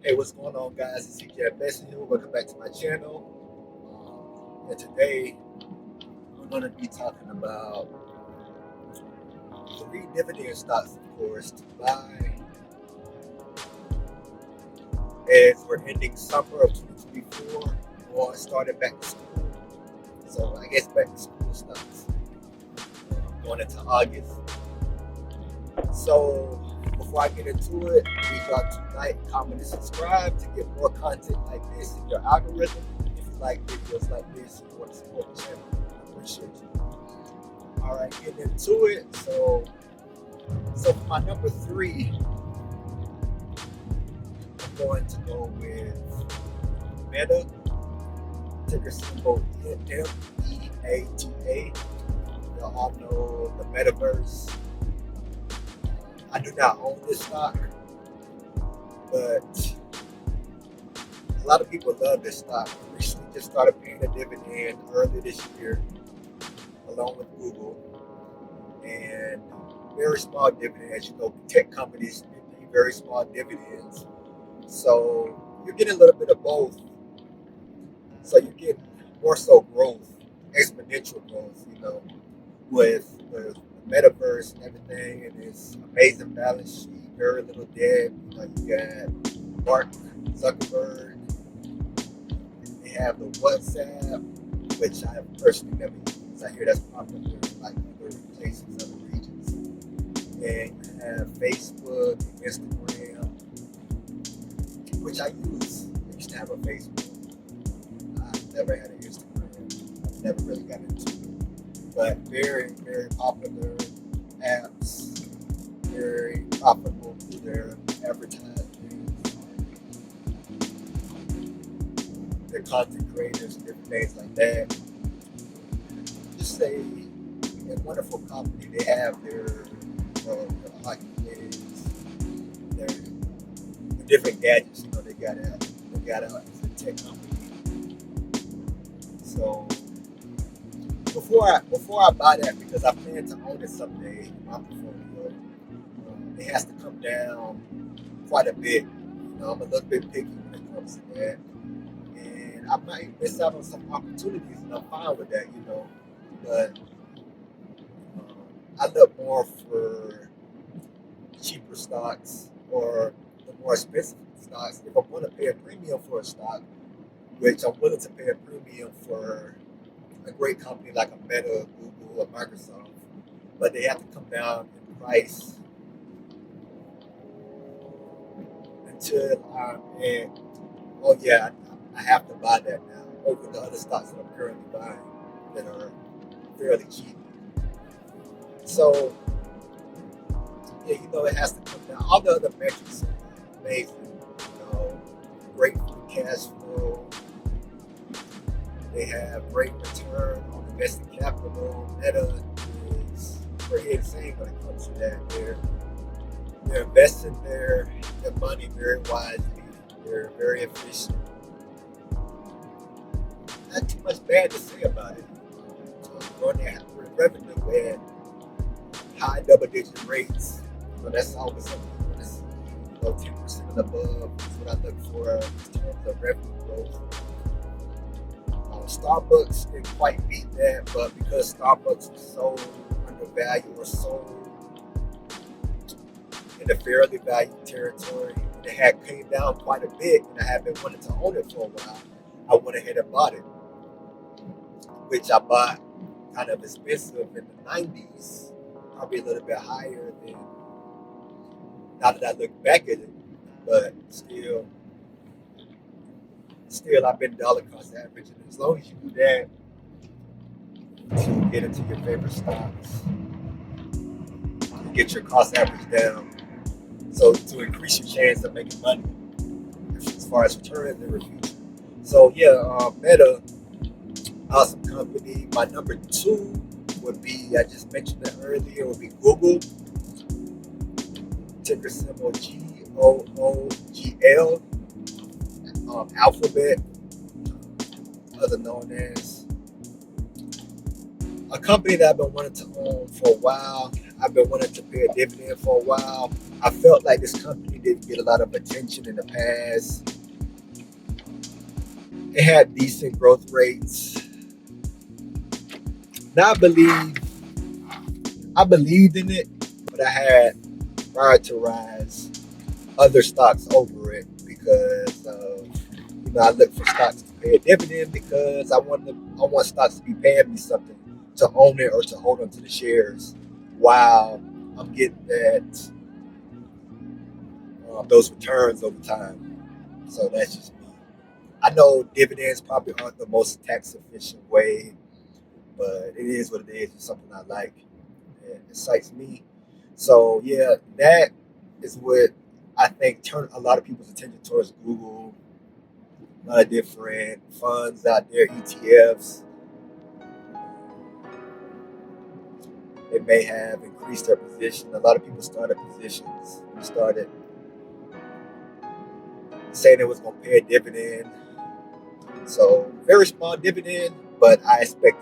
Hey, what's going on, guys? It's CJ Besson here. Welcome back to my channel. And today we're going to be talking about three dividend stocks, of course, to buy as we're ending summer of 2024 or starting back to school. So I guess back to school stocks going into August. So before I get into it, please y'all to like, comment, and subscribe to get more content like this in your algorithm. If you like videos like this and you want to support the channel, I appreciate you. All right, getting into it. So for my number three, I'm going to go with Meta, ticker symbol MEATA. You all know the metaverse. I do not own this stock, but a lot of people love this stock. It recently just started paying a dividend earlier this year, along with Google, and very small dividends. You know, tech companies pay very small dividends, so you're getting a little bit of both. So you're getting more so growth, exponential growth. You know, with the metaverse and everything, and its amazing balance sheet, very little debt. You know, you got Mark Zuckerberg. They have the WhatsApp, which I have personally never used. I hear that's popular in like other places, other regions. And you have Facebook, Instagram, which I use. I used to have a Facebook. I never had an Instagram. Never really got into it. But very, very popular apps, very profitable through their advertising, their content creators, different things like that. Just a wonderful company. They have their Oculus, their different gadgets. You know, they got out as a tech company. So before I buy that, because I plan to own it someday in my portfolio, it has to come down quite a bit. You know, I'm a little bit picky when it comes to that, and I might miss out on some opportunities, and I'm fine with that. You know, but I look more for cheaper stocks or the more expensive stocks. If I'm going to pay a premium for a stock, which I'm willing to pay a premium for a great company like a Meta, Google, or Microsoft, but they have to come down in price until I'm at, oh yeah, I have to buy that now over the other stocks that I'm currently buying that are fairly cheap. So, yeah, you know, it has to come down. All the other metrics are amazing. You know, great free cash flow. They have great return on invested capital. Meta is pretty insane when it comes to that. They're investing their money very wisely. They're very efficient. Not too much bad to say about it. Growing their revenue at high double-digit rates. So that's always something you want to see. You know, 10% and above is what I look for in terms of revenue growth. Starbucks didn't quite beat that, but because Starbucks was so undervalued or so in the fairly valued territory, it had came down quite a bit, and I had been wanting to own it for a while. I went ahead and bought it, which I bought kind of expensive in the 90s, probably a little bit higher than now that I look back at it, but still I've been dollar cost averaging. As long as you do that to get into your favorite stocks, to get your cost average down, so to increase your chance of making money as far as returns in the future. So yeah, Meta, awesome company. My number two would be, I just mentioned it earlier, would be Google, ticker symbol GOOGL. Alphabet, other known as, a company that I've been wanting to own for a while. I've been wanting to pay a dividend for a while. I felt like this company didn't get a lot of attention in the past. It had decent growth rates. Now I believed in it, but I had prioritized other stocks over it because I look for stocks to pay a dividend because I want stocks to be paying me something to own it or to hold on to the shares while I'm getting those returns over time. So that's just me. I know dividends probably aren't the most tax efficient way, but it is what it is. It's something I like. It excites me. So yeah, that is what I think turned a lot of people's attention towards Google. A lot of different funds out there, ETFs. They may have increased their position. A lot of people started positions. Started saying it was going to pay a dividend. So very small dividend, but I expected it.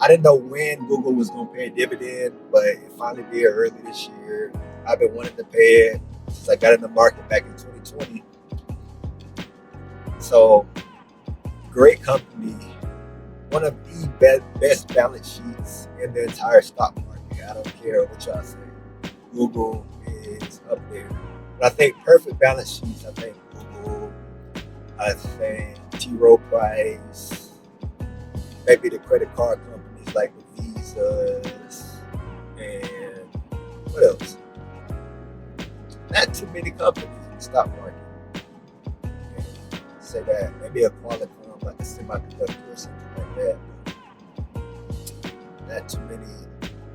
I didn't know when Google was going to pay a dividend, but it finally did early this year. I've been wanting to pay it since I got in the market back in 2020. So great company, one of the best balance sheets in the entire stock market. I don't care what y'all say. Google is up there. But I think perfect balance sheets, I think Google, I think T. Rowe Price, maybe the credit card companies like the Visas, and what else? Not too many companies in the stock market. Say that maybe a Qualcomm, like a semiconductor or something like that. Not too many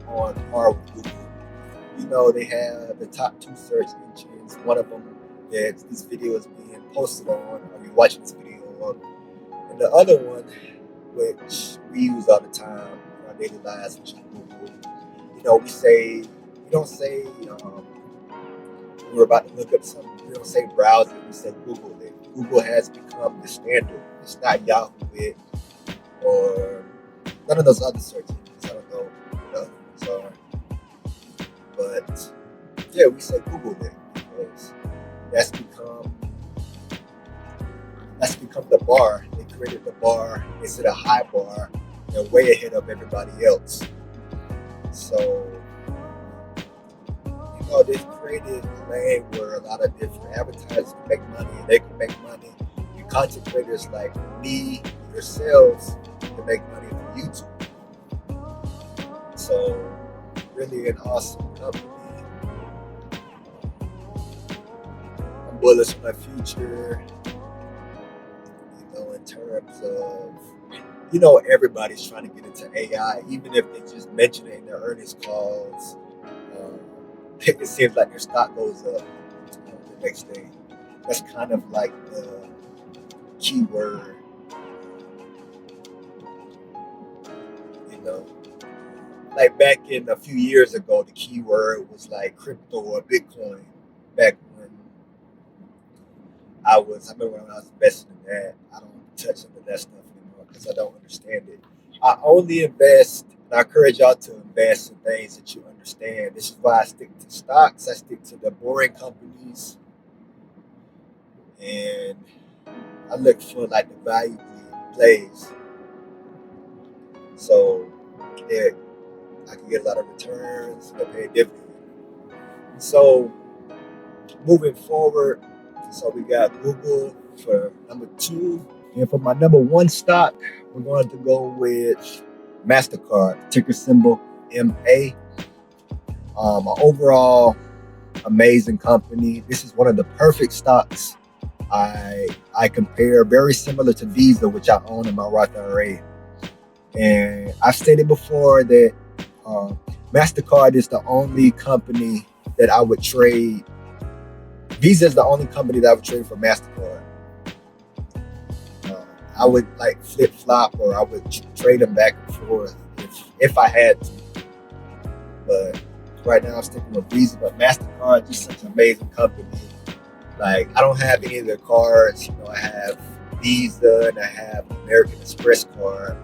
on par with Google. They have the top 2 search engines. One of them that this video is being posted on, or you're watching this video on, and the other one, which we use all the time in our daily lives, which is Google. We don't say we're about to look up something. We don't say browse it. We say Google it. Google has become the standard. It's not Yahoo it or none of those other search engines. I don't know what others are. But yeah, we say Google it because that's become the bar. They created the bar. They set a high bar. They're way ahead of everybody else. So they've created a lane where a lot of different advertisers can make money, and they can make money. You content creators like me, yourselves, can make money from YouTube. So, really an awesome company. I'm bullish on my future. In terms of, everybody's trying to get into AI, even if they just mention it in their earnings calls. It seems like their stock goes up the next day. That's kind of like the keyword, Like back in a few years ago, the keyword was like crypto or Bitcoin. Back when I remember when I was investing in that. I don't touch into that stuff anymore because I don't understand it. I only invest, and I encourage y'all to invest in things that you understand. This is why I stick to stocks. I stick to the boring companies, and I look for like the value plays. So yeah, I can get a lot of returns. I pay a dividend. So moving forward, so we got Google for number 2. And for my number 1 stock, we're going to go with MasterCard, ticker symbol MA. Overall, amazing company. This is one of the perfect stocks I compare, very similar to Visa, which I own in my Roth IRA. And I've stated before that MasterCard is the only company that I would trade. Visa is the only company that I would trade for MasterCard. I would like flip-flop, or I would trade them back and forth if I had to. But right now I'm sticking with Visa. But MasterCard is just such an amazing company. Like, I don't have any of their cards. I have Visa and I have American Express card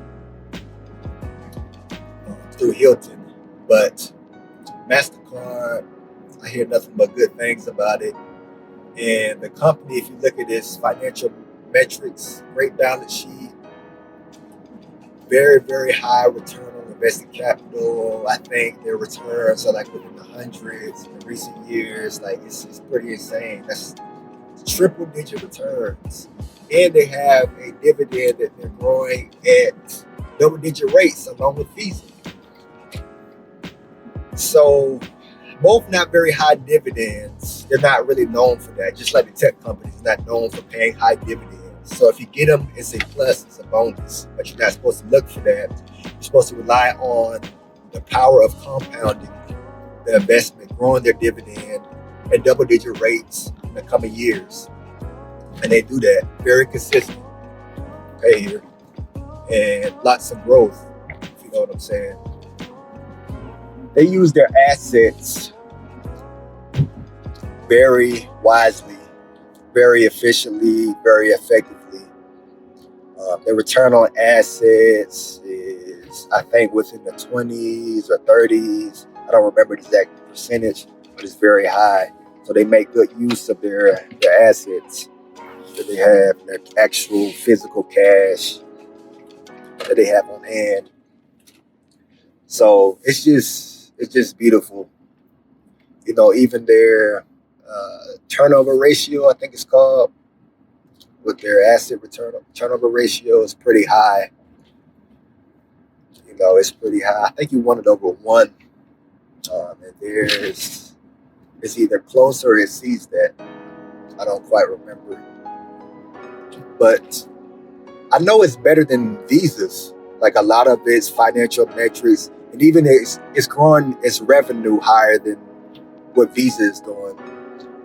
through Hilton. But MasterCard I hear nothing but good things about it. And the company, if you look at its financial metrics, great balance sheet, very, very high return on invested capital. I think their returns are like within the hundreds in recent years. Like it's pretty insane. That's triple digit returns. And they have a dividend that they're growing at double digit rates along with Visa. So both not very high dividends. They're not really known for that. Just like the tech companies, not known for paying high dividends. So if you get them, it's a plus, it's a bonus. But you're not supposed to look for that. You're supposed to rely on the power of compounding the investment, growing their dividend at double-digit rates in the coming years. And they do that very consistent. Pay here. And lots of growth, if you know what I'm saying. They use their assets very wisely, very efficiently, very effectively. Their return on assets is, I think, within the 20s or 30s. I don't remember the exact percentage, but it's very high. So they make good use of their assets that they have, their actual physical cash that they have on hand. So it's just beautiful. You know, even their turnover ratio, I think it's called, with their asset turnover ratio is pretty high. You know, it's pretty high. I think you want it over 1. And theirs is either close or it exceeds that. I don't quite remember. But I know it's better than Visa's. Like a lot of its financial metrics, and even it's growing its revenue higher than what Visa is doing,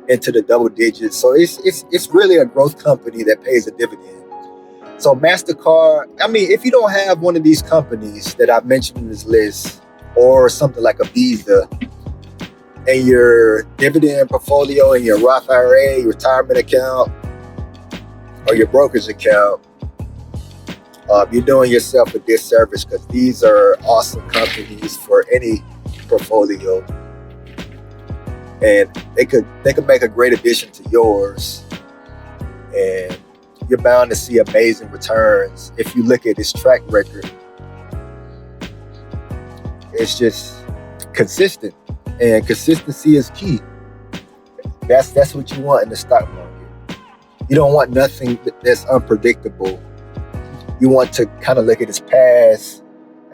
into the double digits. So it's really a growth company that pays a dividend. So MasterCard, I mean, if you don't have one of these companies that I've mentioned in this list, or something like a Visa, and your dividend portfolio and your Roth IRA, your retirement account, or your brokerage account, you're doing yourself a disservice, because these are awesome companies for any portfolio. And they could make a great addition to yours. And you're bound to see amazing returns if you look at its track record. It's just consistent, and consistency is key. That's what you want in the stock market. You don't want nothing that's unpredictable. You want to kind of look at its past,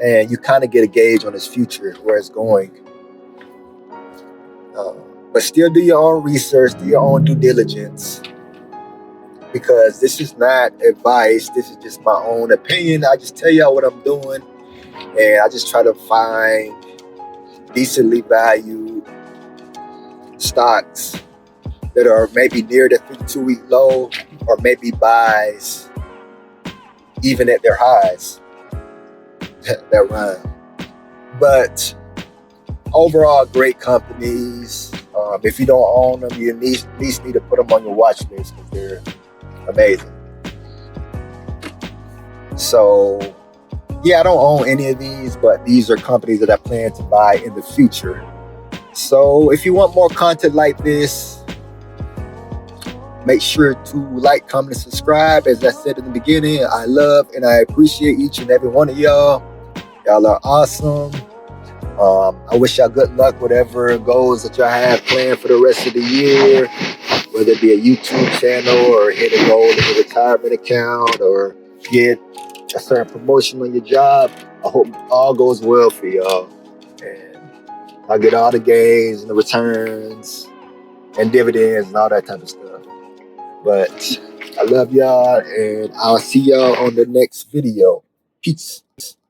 and you kind of get a gauge on its future, where it's going. But still do your own research, do your own due diligence, because this is not advice. This is just my own opinion. I just tell y'all what I'm doing, and I just try to find decently valued stocks that are maybe near the 52-week low, or maybe buys even at their highs. That rhyme. But overall, great companies. If you don't own them, you at least need to put them on your watch list, because they're amazing. So, yeah, I don't own any of these, but these are companies that I plan to buy in the future. So if you want more content like this, make sure to like, comment, and subscribe. As I said in the beginning, I love and I appreciate each and every one of y'all. Y'all are awesome. I wish y'all good luck, whatever goals that y'all have planned for the rest of the year, whether it be a YouTube channel, or hit a goal in your retirement account, or get a certain promotion on your job. I hope all goes well for y'all, and I'll get all the gains and the returns and dividends and all that type of stuff. But I love y'all, and I'll see y'all on the next video. Peace.